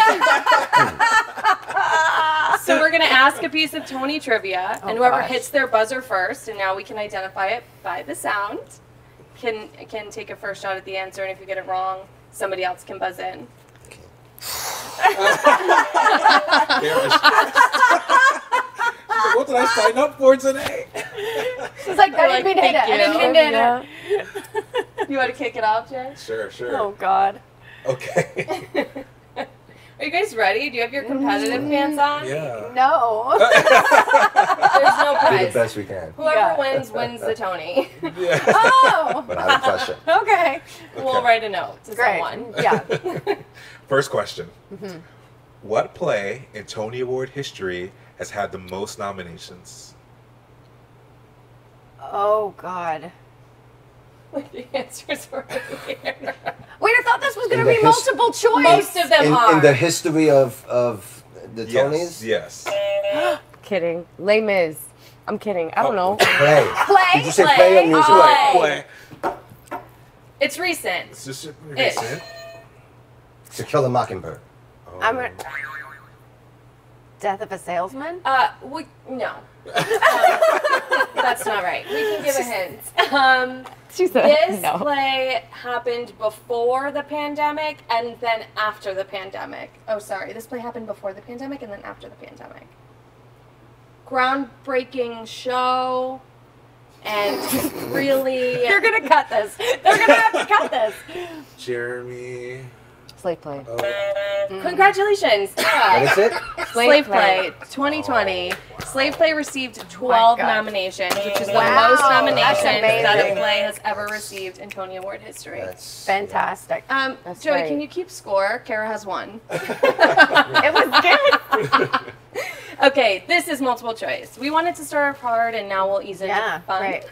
So we're going to ask a piece of Tony trivia, and whoever hits their buzzer first, and now we can identify it by the sound, can take a first shot at the answer, and if you get it wrong, somebody else can buzz in. What did I sign up for today? She's like, I didn't mean to hit it. I didn't mean to hit it. You want to kick it off, Jay? Sure, sure. Oh, God. Okay. Are you guys ready? Do you have your competitive pants on? Yeah. No. There's no Do prize. the best we can. Whoever wins the Tony. Yeah. Oh. But I have a question. Okay. We'll write a note to Great. someone. Yeah. First question. What play in Tony Award history has had the most nominations? Oh, God. The answers were here. Wait, I thought this was going In to the be multiple choice. Most of them are. In the history of the Yes. Tonys? Yes. Kidding. Les Mis. I'm kidding. I don't know. Play. Play. Did you say play or musical? Play. It's recent. It's just recent. To Kill a Mockingbird. Oh. I'm a Death of a Salesman? No. That's not right. We can give a hint. She said This no. play happened before the pandemic and then after the pandemic. Oh, sorry. This play happened before the pandemic and then after the pandemic. Groundbreaking show. And really... They're going to cut this. They're going to have to cut this. Jeremy. Slave play. Congratulations. What is it? Slave Play 2020. Slave Play received 12 God. nominations, which is the Wow, most that's nominations that a amazing. play has ever received in Tony Award history. That's Fantastic. That's Joey, right. can you keep score? Kara has 1. It was good. Okay, this is multiple choice. We wanted to start off hard, and now we'll ease into Yeah, fun. right.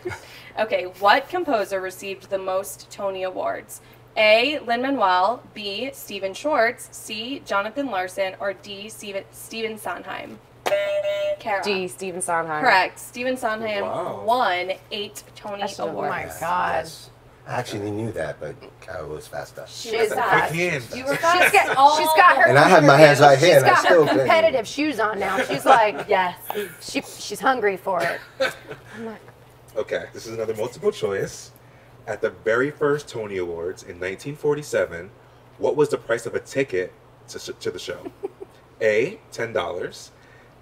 Okay, what composer received the most Tony Awards? A. Lin-Manuel, B. Stephen Schwartz, C. Jonathan Larson, or D. Stephen Sondheim? Kara. D. Stephen Sondheim. Correct. Stephen Sondheim Wow. won 8 Tony I should've Oh Awards. my Yes, God. yes. I actually knew that, but Carol was faster. She's Quick fast. hand. You were She's fast. got her. And I have my hands right here, She's and I got still her couldn't. competitive shoes on now. She's like, Yes. she's hungry for it. Okay, this is another multiple choice. At the very first Tony Awards in 1947, what was the price of a ticket to the show? A, $10,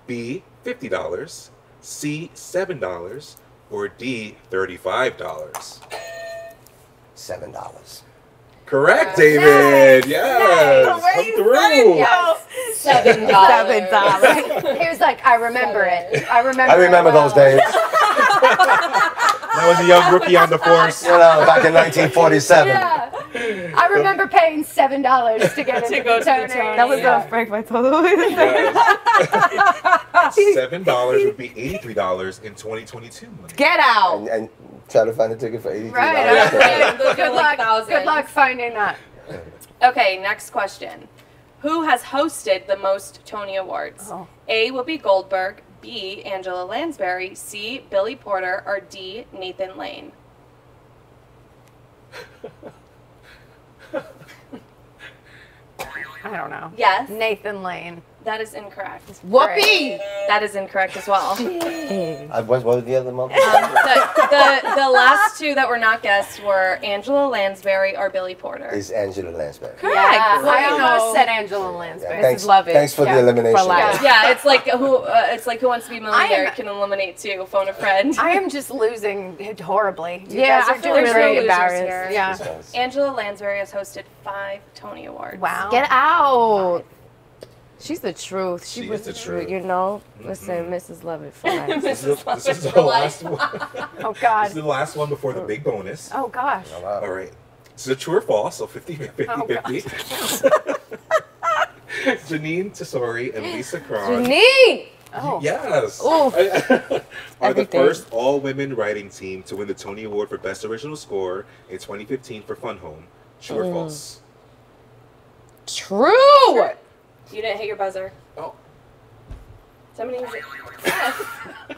B, $50, C, $7, or D, $35? $7. Correct, David. Yes. Come through. Yes. $7. He was like, I remember it. I remember. I remember it well. those days. That was a young rookie on the force. You know, back in 1947. Yeah. I remember paying $7 to get into go to the Tony. Tony. That was Yeah. a prank by Toto. $7 would be $83 in 2022 money. Get out. And try to find a ticket for $83. Right. Right. Those are Good like luck. thousands. Good luck finding that. Okay, next question. Who has hosted the most Tony Awards? Oh. A. Whoopi Goldberg, B. Angela Lansbury, C. Billy Porter, or D. Nathan Lane? I don't know. Yes, Nathan Lane. that is incorrect. Whoopee. That is incorrect as well. What was the other month? The last two that were not guessed were Angela Lansbury or Billy Porter. Is Angela Lansbury. Correct. Yeah, Well, I you almost know. said Angela Lansbury. Thanks, love it. thanks for Yeah. the elimination. For life. Yeah, it's like Who Wants to Be a Millionaire am- can eliminate two. Phone a friend. I am just losing horribly. You Yeah, guys I are feel doing There's really no great. losers embarrassed. here. Yeah. Angela Lansbury has hosted 5 Tony Awards. Wow. Get out. She's the truth. She was is the the truth. truth. You know. Listen, Mrs. Lovett for life. This is Mrs. the last one. Oh This God. is the last one before the big bonus. Oh gosh. Oh, wow. All right. This is a true or false, so 50-50. Oh, 50. Janine Tesori and Lisa Kron. Janine. Oh. Yes. Ooh. Are the Everything. first all-women writing team to win the Tony Award for Best Original Score in 2015 for Fun Home. True or false? True. You didn't hit your buzzer. Oh, Somebody was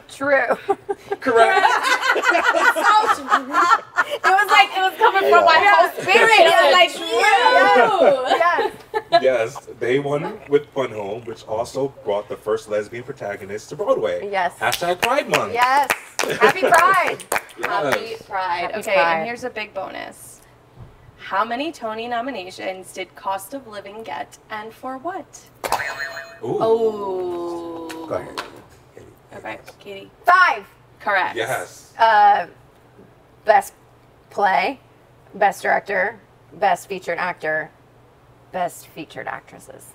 True. correct. It was like it was coming from my whole spirit. It was like true. Yes. Yes, they won with Fun Home, which also brought the first lesbian protagonist to Broadway. Yes. Hashtag Pride Month. Yes. Happy Pride. Happy Yes. Pride. Happy Okay, Pride. and here's a big bonus. How many Tony nominations did Cost of Living get, and for what? Ooh. Oh. Go ahead. Okay, Katie. 5. Correct. Yes. Best play, best director, best featured actor, best featured actresses.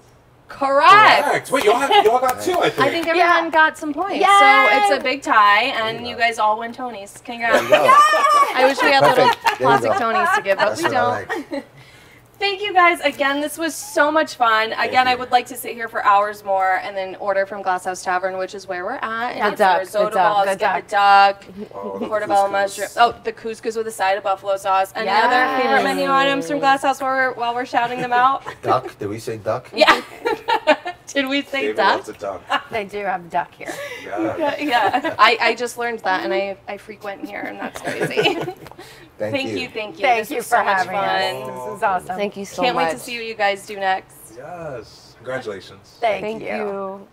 Correct. Wait, y'all got two, I think. I think everyone Yeah. got some points. Yay! So it's a big tie, and you guys all win Tonys. Congrats. There you go. I wish we had little Perfect. There you plastic go. Tonys to give, but That's we what I don't. like. Thank you guys again. This was so much fun. Again, I you. would like to sit here for hours more and then order from Glasshouse Tavern, which is where we're at. And Good it's duck, risotto good duck, balls, good get the duck, Oh, the portobello couscous. mushroom. Oh, the couscous with a side of buffalo sauce. Any other Yes. favorite menu items from Glasshouse while we're shouting them out? Duck? Did we say duck? Yeah. Did we say David duck? loves a duck. They do have duck here. Yeah. Yeah. I just learned that, and I frequent here, and that's crazy. Thank you. Thank you. Thank This you was for so much having fun. us. This is awesome. Thank you so Can't much. wait to see what you guys do next. Yes. Congratulations. Thank Thank you. you.